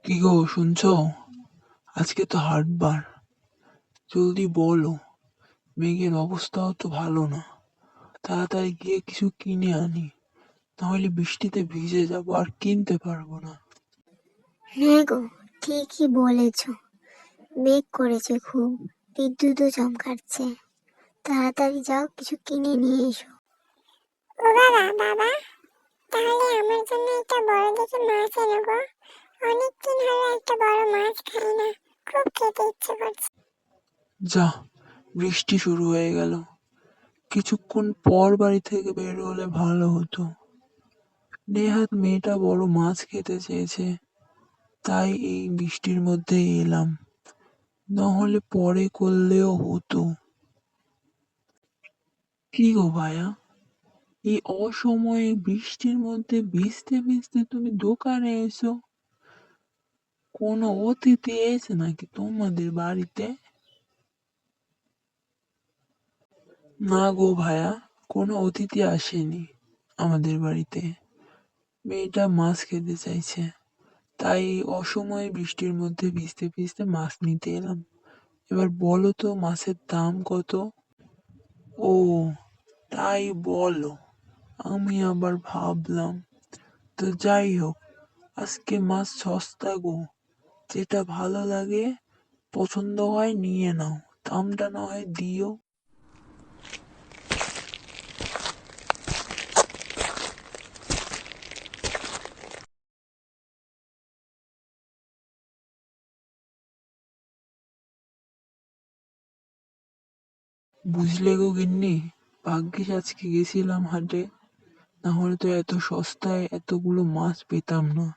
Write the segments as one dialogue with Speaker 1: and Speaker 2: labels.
Speaker 1: কি গো শুনছো? আজকে তো হাটবার। জলদি বলো। মেঘের অবস্থাও তো ভালো না। তাড়াতাড়ি গিয়ে কিছু কিনে আনি, নাহলে বৃষ্টিতে ভিজে যাবো আর কিনতে পারবো না।
Speaker 2: হ্যাঁ গো, ঠিকই বলেছ। মেঘ করেছে খুব, বিদ্যুৎও চমকাচ্ছে। তাড়াতাড়ি যাও, কিছু কিনে নিয়ে এসো।
Speaker 3: ও বাবা, বাবা, তাহলে আমার জন্য একটা বড় দেখে মাছ এনো গো। অনেকদিন হলো একটা বড় মাছ খাই না, খুব খেতে ইচ্ছে করছে।
Speaker 1: যা, বৃষ্টি শুরু হয়ে গেল। কিছুক্ষণ পর বাড়ি থেকে বের হলে ভালো হতো। নেহাত মেয়েটা বড় মাছ খেতে চেয়েছে, তাই এই বৃষ্টির মধ্যে এলাম, নাহলে পরে করলেও হতো। কি গো ভায়া, এই অসময়ে বৃষ্টির মধ্যে ভিজতে ভিজতে তুমি দোকানে এসো? কোনো অতিথি এসে নাকি তোমাদের বাড়িতে? না গো ভায়া, কোনো অতিথি আসেনি আমাদের বাড়িতে। মেয়েটা মাছ খেতে চাইছে, তাই এই অসময়ে বৃষ্টির মধ্যে ভিজতে ভিজতে মাছ নিতে এলাম। এবার বলো তো মাছের দাম কত? ও, তাই বলো। আমি আবার ভাবলাম। তো যাই হোক, আজকে মাছ সস্তা গো। যেটা ভালো লাগে, পছন্দ হয় নিয়ে নাও, দামটা না হয় দিও। বুঝলে গো গিন্নি, ভাগ্যিস আজকে গেছিলাম হাটে, না হলে তো এত সস্তায় এতগুলো মাছ পেতাম না।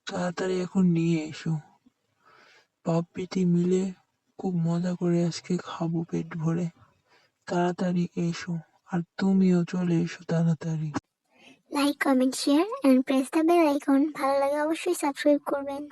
Speaker 1: তাড়াতাড়ি এখন নিয়ে এসো। বাপ বেটি মিলে খুব মজা করে আজকে খাবো পেট ভরে। তাড়াতাড়ি এসো, আর তুমিও চলে এসো তাড়াতাড়ি।
Speaker 2: Like, comment, share and press the bell icon. ভালো লাগে অবশ্যই সাবস্ক্রাইব করবেন।